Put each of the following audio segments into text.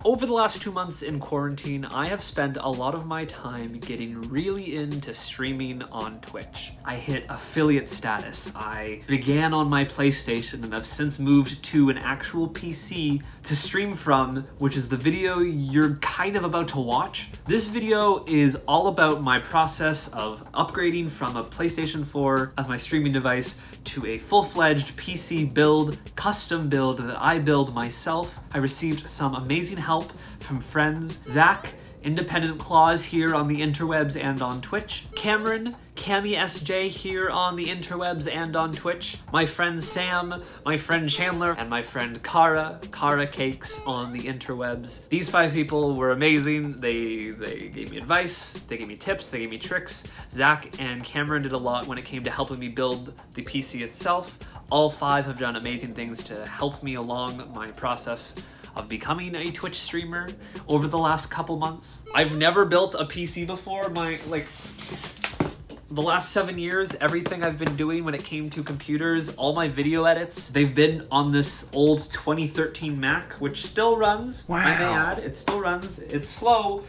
Over the last 2 months in quarantine, I have spent a lot of my time getting really into streaming on Twitch. I hit affiliate status. I began on my PlayStation and have since moved to an actual PC to stream from, which is the video you're kind of about to watch. This video is all about my process of upgrading from a PlayStation 4 as my streaming device to a full-fledged PC build, custom build that I build myself. I received some amazing help from friends Zach, IndiependentClause here on the interwebs and on Twitch, Cameron, CammySJ here on the interwebs and on Twitch, my friend Sam, my friend Chandler, and my friend caracakez on the interwebs. These 5 people were amazing. They gave me advice, they gave me tips, they gave me tricks. Zach and Cameron did a lot when it came to helping me build the PC itself. All 5 have done amazing things to help me along my process of becoming a Twitch streamer over the last couple months. I've never built a PC before. The last 7 years, everything I've been doing when it came to computers, all my video edits, they've been on this old 2013 Mac, which still runs, I may add. It still runs. It's slow,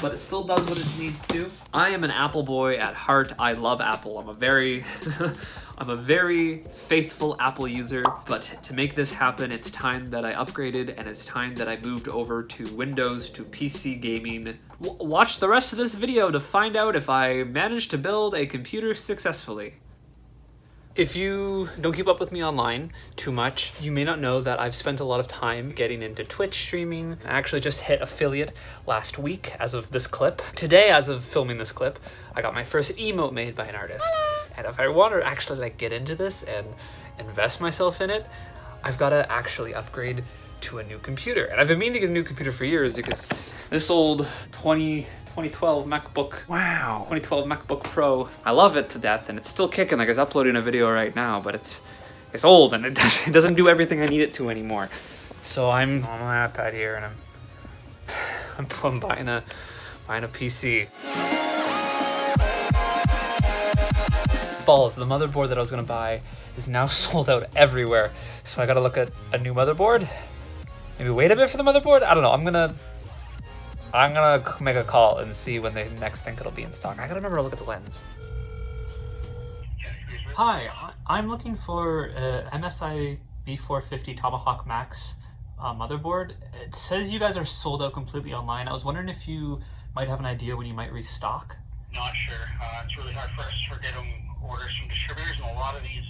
but it still does what it needs to. I am an Apple boy at heart. I love Apple. I'm a very faithful Apple user, but to make this happen, it's time that I upgraded and it's time that I moved over to Windows, to PC gaming. Watch the rest of this video to find out if I managed to build a computer successfully. If you don't keep up with me online too much, you may not know that I've spent a lot of time getting into Twitch streaming. I actually just hit affiliate last week as of this clip. Today, as of filming this clip, I got my first emote made by an artist. And if I want to actually get into this and invest myself in it, I've got to actually upgrade to a new computer. And I've been meaning to get a new computer for years because this old 2012 MacBook. Wow. 2012 MacBook Pro. I love it to death and it's still kicking. Like, it's uploading a video right now, but it's old and it doesn't do everything I need it to anymore. So I'm on my iPad here and I'm buying a PC. Balls, the motherboard that I was gonna buy is now sold out everywhere. So I gotta look at a new motherboard. Maybe wait a bit for the motherboard? I don't know. I'm gonna make a call and see when the next thing it'll be in stock. I gotta remember to look at the lens. Hi, I'm looking for MSI B450 Tomahawk Max motherboard. It says you guys are sold out completely online. I was wondering if you might have an idea when you might restock. Not sure. It's really hard for us to get orders from distributors, and a lot of these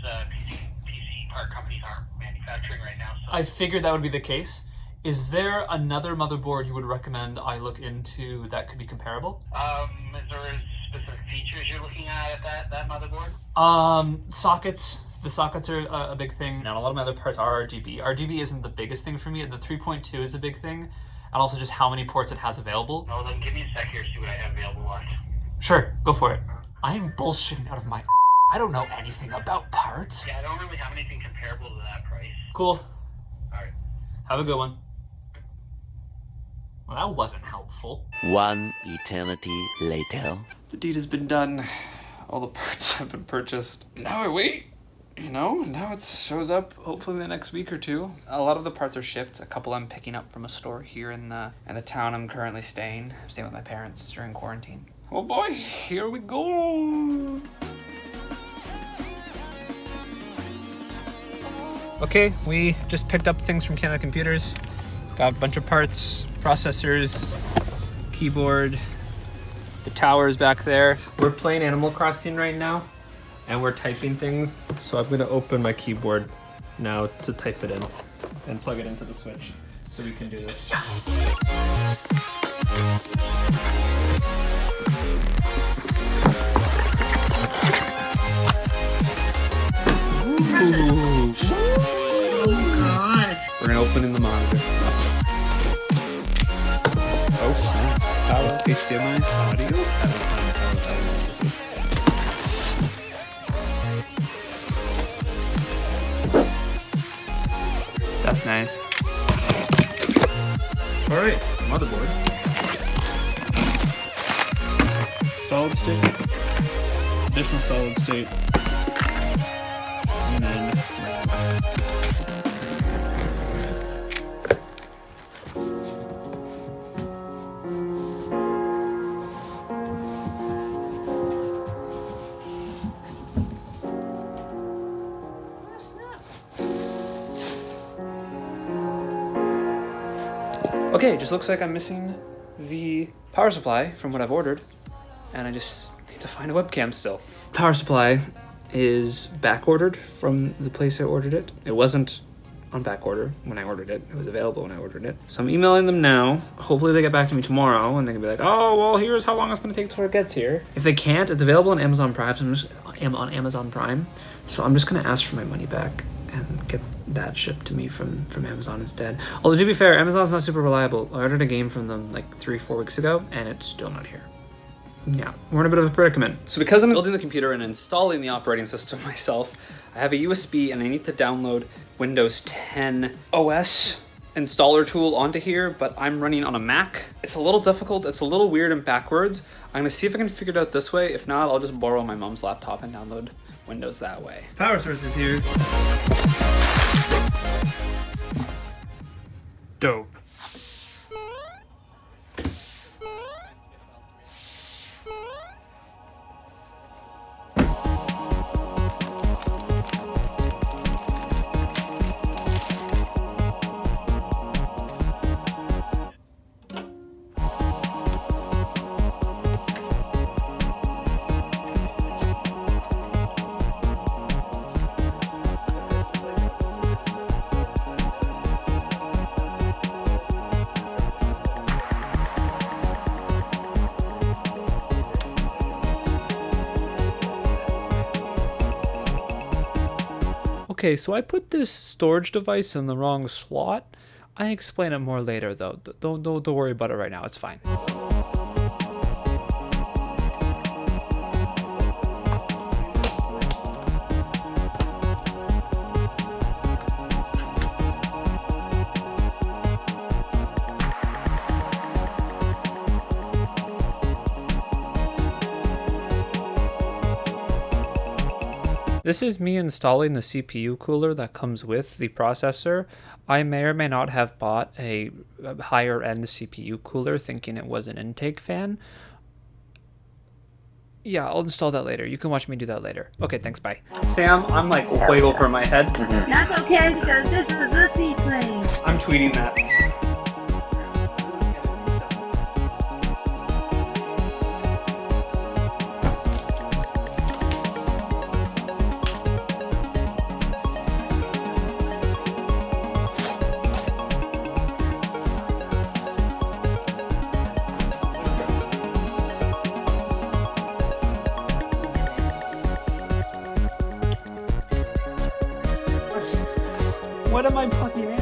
PC part companies aren't manufacturing right now. So. I figured that would be the case. Is there another motherboard you would recommend I look into that could be comparable? Is there specific features you're looking at that motherboard? Sockets. The sockets are a big thing, and a lot of my other parts are RGB. RGB isn't the biggest thing for me. The 3.2 is a big thing, and also just how many ports it has available. No, then give me a sec here, see what I have available left. Sure, go for it. I am bullshitting out of my I don't know anything about parts. Yeah, I don't really have anything comparable to that price. Cool. Alright. Have a good one. Well, that wasn't helpful. One eternity later. The deed has been done. All the parts have been purchased. Now I wait. Now it shows up hopefully in the next week or two. A lot of the parts are shipped. A couple I'm picking up from a store here in the town I'm currently staying. I'm staying with my parents during quarantine. Oh boy, here we go. Okay, we just picked up things from Canada Computers. Got a bunch of parts, processors, keyboard, the towers back there. We're playing Animal Crossing right now, and we're typing things. So I'm gonna open my keyboard now to type it in and plug it into the Switch so we can do this. Ooh. Oh God. We're gonna open in the monitor. Oh, power, HDMI, audio. That's nice. All right, motherboard. Solid state. Additional solid state. And then Okay, it just looks like I'm missing the power supply from what I've ordered, and I just need to find a webcam still. Power supply is back ordered from the place I ordered it. It wasn't on back order when I ordered it. It was available when I ordered it. So I'm emailing them now. Hopefully they get back to me tomorrow and they can be like, oh, well, here's how long it's gonna take till it gets here. If they can't, it's available on Amazon Prime. So on Amazon Prime. So I'm just gonna ask for my money back and get that shipped to me from Amazon instead. Although to be fair, Amazon's not super reliable. I ordered a game from them like 3-4 weeks ago and it's still not here. Yeah, we're in a bit of a predicament. So because I'm building the computer and installing the operating system myself, I have a USB and I need to download Windows 10 OS installer tool onto here, but I'm running on a Mac. It's a little difficult, it's a little weird and backwards. I'm gonna see if I can figure it out this way. If not, I'll just borrow my mom's laptop and download Windows that way. Power source is here. Dope. Okay, so I put this storage device in the wrong slot. I explain it more later though. Don't worry about it right now. It's fine. This is me installing the CPU cooler that comes with the processor. I may or may not have bought a higher end CPU cooler thinking it was an intake fan. Yeah, I'll install that later. You can watch me do that later. Okay, thanks, bye. Sam, I'm like way over my head. That's okay because this is a seaplane. I'm tweeting that. What am I plugging in?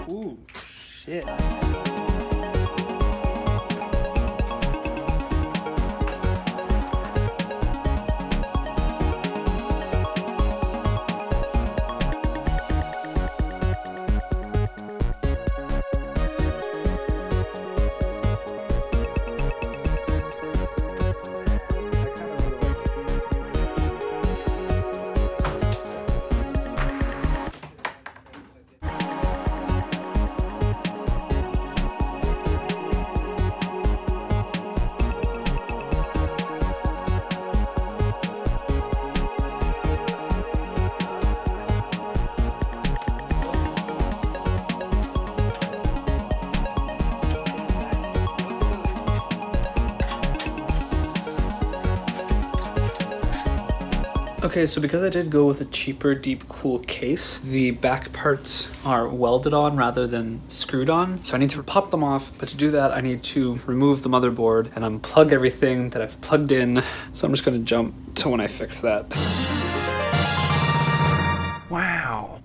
Ooh, shit. Okay, so because I did go with a cheaper Deepcool case, the back parts are welded on rather than screwed on. So I need to pop them off, but to do that, I need to remove the motherboard and unplug everything that I've plugged in. So I'm just gonna jump to when I fix that. Wow.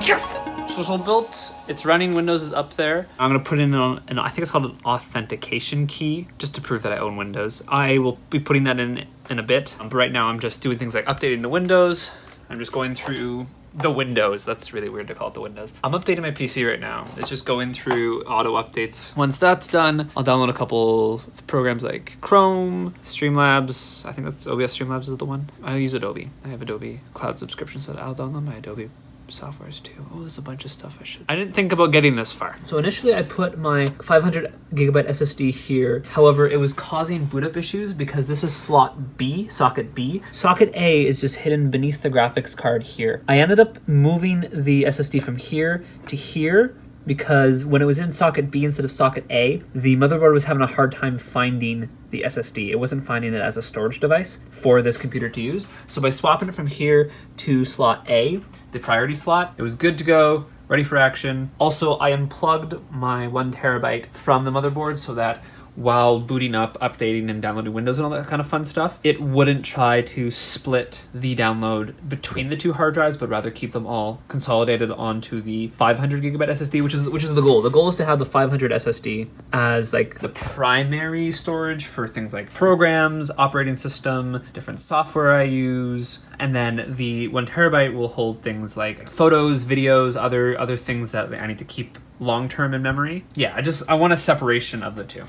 So it's all built. It's running. Windows is up there. I'm gonna put in an I think it's called an authentication key, just to prove that I own Windows. I will be putting that in a bit. But right now I'm just doing things like updating the Windows. I'm just going through the Windows. That's really weird to call it the Windows. I'm updating my PC right now. It's just going through auto updates. Once that's done, I'll download a couple programs like Chrome, Streamlabs. I think that's OBS Streamlabs is the one. I use Adobe. I have Adobe Cloud subscription, so I'll download my Adobe softwares too. Oh, there's a bunch of stuff I didn't think about getting this far. So initially I put my 500 gigabyte SSD here. However, it was causing boot up issues because this is slot B, socket B. Socket A is just hidden beneath the graphics card here. I ended up moving the SSD from here to here because when it was in socket B instead of socket A, the motherboard was having a hard time finding the SSD. It wasn't finding it as a storage device for this computer to use. So by swapping it from here to slot A, the priority slot, it was good to go, ready for action. Also, I unplugged my 1 terabyte from the motherboard so that while booting up, updating, and downloading Windows and all that kind of fun stuff, it wouldn't try to split the download between the two hard drives, but rather keep them all consolidated onto the 500 gigabyte SSD, which is the goal. The goal is to have the 500 SSD as like the primary storage for things like programs, operating system, different software I use, and then the 1 terabyte will hold things like photos, videos, other things that I need to keep long-term in memory. Yeah, I want a separation of the two.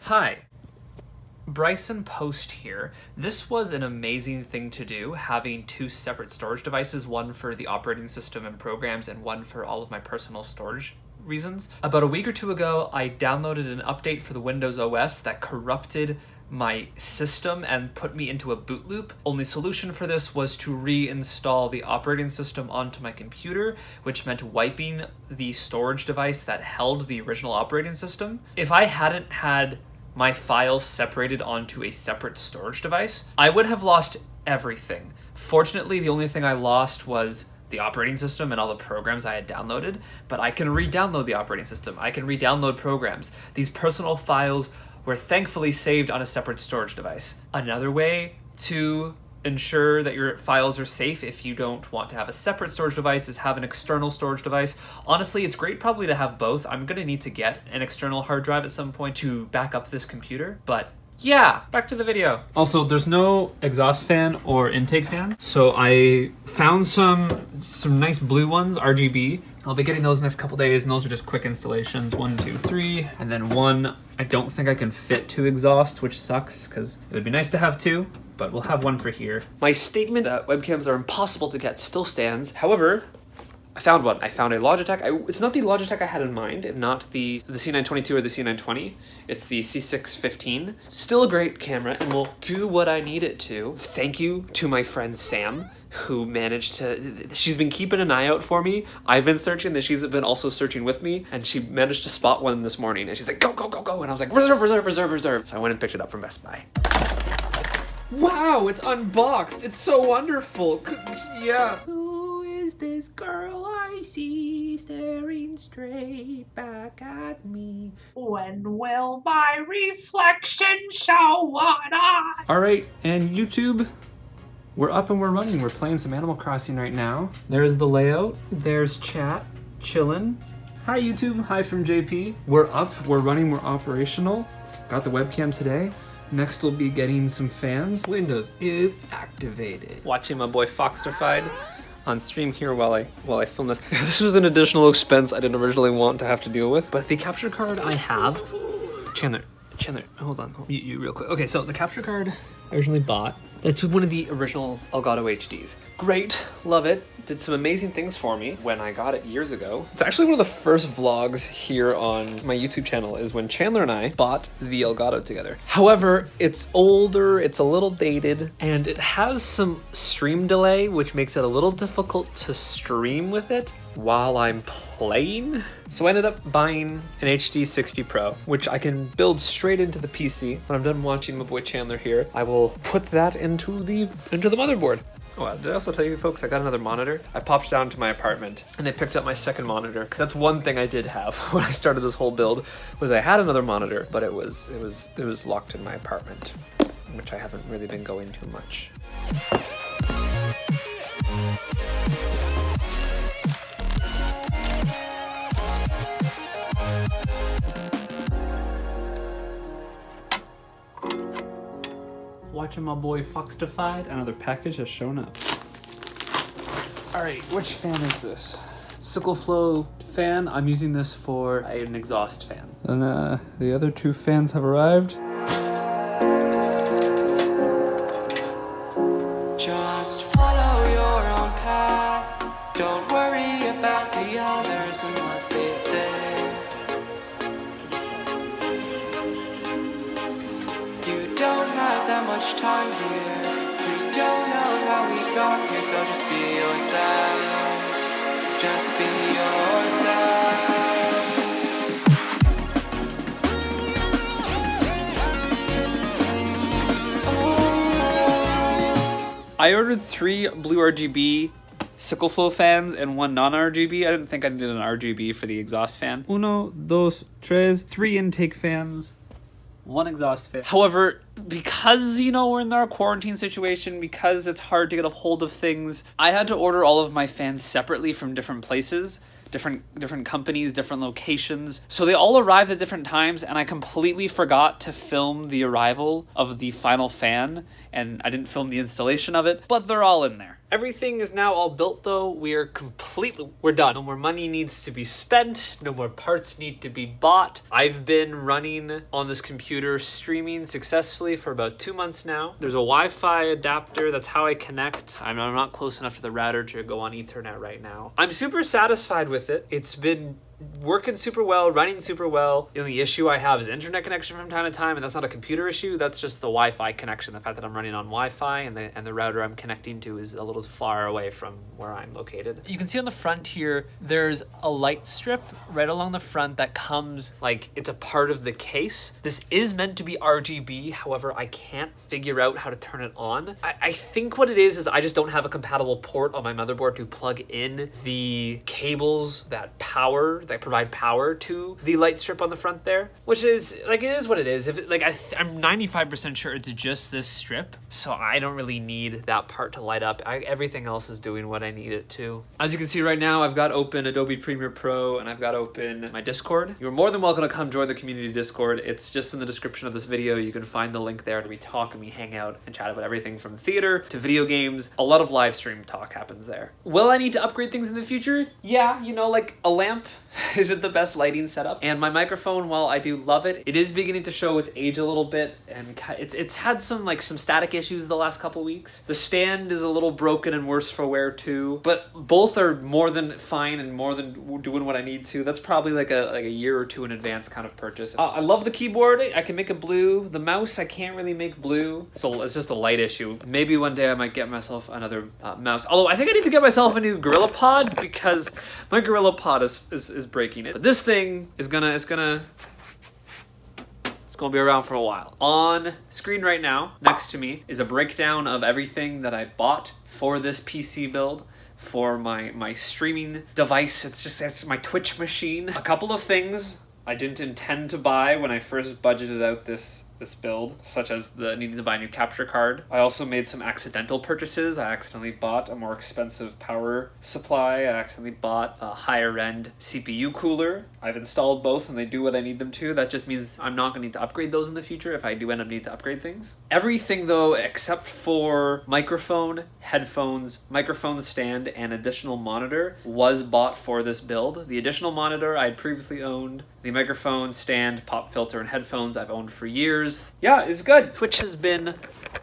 Hi, Bryson Post here. This was an amazing thing to do, having 2 separate storage devices, one for the operating system and programs and one for all of my personal storage reasons. About a week or 2 ago, I downloaded an update for the Windows OS that corrupted my system and put me into a boot loop. Only solution for this was to reinstall the operating system onto my computer, which meant wiping the storage device that held the original operating system. If I hadn't had my files separated onto a separate storage device, I would have lost everything. Fortunately, the only thing I lost was the operating system and all the programs I had downloaded, but I can re-download the operating system. I can re-download programs. These personal files were thankfully saved on a separate storage device. Another way to ensure that your files are safe if you don't want to have a separate storage device is have an external storage device. Honestly, it's great probably to have both. I'm gonna need to get an external hard drive at some point to back up this computer, but yeah, back to the video. Also, there's no exhaust fan or intake fans, so I found some nice blue ones, RGB. I'll be getting those next couple days, and those are just quick installations. 1, 2, 3, and then one I don't think I can fit 2 exhaust, which sucks because it would be nice to have 2, but we'll have one for here. My statement that webcams are impossible to get still stands. However, I found one. I found a Logitech. It's not the Logitech I had in mind, and not the C922 or the C920. It's the C615. Still a great camera, and will do what I need it to. Thank you to my friend Sam, who managed to, she's been keeping an eye out for me. I've been searching, and she's been also searching with me, and she managed to spot one this morning, and she's like, go, go, go, go, and I was like, reserve, reserve, reserve, reserve. So I went and picked it up from Best Buy. Wow, it's unboxed. It's so wonderful. Yeah. Who is this girl I see staring straight back at me? When will my reflection show what I... All right, and YouTube, we're up and we're running. We're playing some Animal Crossing right now. There's the layout. There's chat, chillin'. Hi YouTube, hi from JP. We're up, we're running, we're operational. Got the webcam today. Next we'll be getting some fans. Windows is activated. Watching my boy Foxtified on stream here while I film this. This was an additional expense I didn't originally want to have to deal with, but the capture card I have, Chandler, hold on, mute you real quick. Okay, so the capture card I originally bought, it's one of the original Elgato HDs. Great, love it. Did some amazing things for me when I got it years ago. It's actually one of the first vlogs here on my YouTube channel is when Chandler and I bought the Elgato together. However, it's older, it's a little dated, and it has some stream delay, which makes it a little difficult to stream with it while I'm playing. So I ended up buying an HD 60 Pro, which I can build straight into the PC. When I'm done watching my boy Chandler here, I will put that into the motherboard. Oh, did I also tell you folks I got another monitor? I popped down to my apartment and I picked up my second monitor, because that's one thing I did have when I started this whole build, was I had another monitor, but it was locked in my apartment, which I haven't really been going too much. watching my boy Foxtified. Another package has shown up. All right, which fan is this? Sickle Flow fan. I'm using this for an exhaust fan. And the other two fans have arrived. Just follow your own path. Don't worry about the others and what they think. You don't have that much time here. We don't know how we got here, so just be yourself. Just be yourself. I ordered 3 blue RGB Sickle Flow fans and 1 non-RGB. I didn't think I needed an RGB for the exhaust fan. 1, 2, 3, 3 intake fans, 1 exhaust fan. However, because, you know, we're in our quarantine situation, because it's hard to get a hold of things, I had to order all of my fans separately from different places. Different companies, different locations. So they all arrived at different times, and I completely forgot to film the arrival of the final fan, and I didn't film the installation of it, but they're all in there. Everything is now all built though. We're done. No more money needs to be spent. No more parts need to be bought. I've been running on this computer streaming successfully for about 2 months now. There's a Wi-Fi adapter. That's how I connect. I'm not close enough to the router to go on Ethernet right now. I'm super satisfied with it. It's been working super well, running super well. The only issue I have is internet connection from time to time, and that's not a computer issue. That's just the Wi-Fi connection. The fact that I'm running on Wi-Fi and the router I'm connecting to is a little far away from where I'm located. You can see on the front here, there's a light strip right along the front that comes, like, it's a part of the case. This is meant to be RGB. However, I can't figure out how to turn it on. I think what it is I just don't have a compatible port on my motherboard to plug in the cables that provide power to the light strip on the front there, which is like, it is what it is. If it, like, I'm 95% sure it's just this strip, so I don't really need that part to light up. Everything else is doing what I need it to. As you can see right now, I've got open Adobe Premiere Pro and I've got open my Discord. You're more than welcome to come join the community Discord. It's just in the description of this video. You can find the link there to we talk and we hang out and chat about everything from theater to video games. A lot of live stream talk happens there. Will I need to upgrade things in the future? Yeah, you know, like a lamp isn't the best lighting setup, and my microphone, while I do love it, it is beginning to show its age a little bit, and it's had some static issues the last couple weeks. The stand is a little broken and worse for wear too, but both are more than fine and more than doing what I need to. That's probably like a year or two in advance kind of purchase. I love the keyboard. I can make it blue. The mouse, I can't really make blue, so it's just a light issue. Maybe one day I might get myself another mouse, although I think I need to get myself a new GorillaPod because my GorillaPod is breaking it. But this thing is gonna be around for a while. On screen right now, next to me, is a breakdown of everything that I bought for this PC build, for my streaming device. It's my Twitch machine. A couple of things I didn't intend to buy when I first budgeted out this build, such as needing to buy a new capture card. I also made some accidental purchases. I accidentally bought a more expensive power supply. I accidentally bought a higher end CPU cooler. I've installed both and they do what I need them to. That just means I'm not gonna need to upgrade those in the future if I do end up needing to upgrade things. Everything though, except for microphone, headphones, microphone stand, and additional monitor was bought for this build. The additional monitor I had previously owned. The microphone, stand, pop filter, and headphones I've owned for years. Yeah, it's good. Twitch has been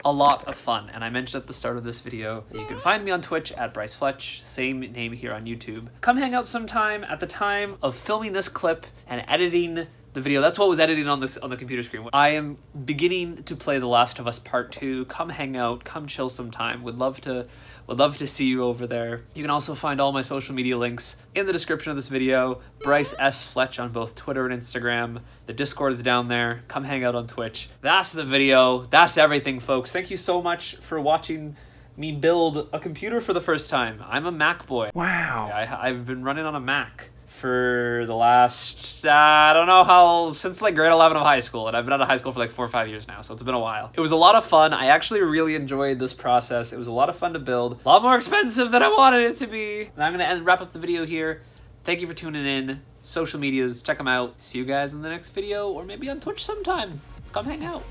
a lot of fun, and I mentioned at the start of this video that you can find me on Twitch at Bryce Fletch, same name here on YouTube. Come hang out sometime. At the time of filming this clip and editing the video, that's what was editing on the computer screen. I am beginning to play The Last of Us Part 2. Come hang out, come chill sometime. Would love to see you over there. You can also find all my social media links in the description of this video. Bryce S. Fletch on both Twitter and Instagram. The Discord is down there. Come hang out on Twitch. That's the video. That's everything, folks. Thank you so much for watching me build a computer for the first time. I'm a Mac boy. Wow. I've been running on a Mac for the last, I don't know how, since like grade 11 of high school, and I've been out of high school for like 4 or 5 years now, so it's been a while. It was a lot of fun. I actually really enjoyed this process. It was a lot of fun to build. A lot more expensive than I wanted it to be. And I'm gonna wrap up the video here. Thank you for tuning in. Social medias, check them out. See you guys in the next video, or maybe on Twitch sometime. Come hang out.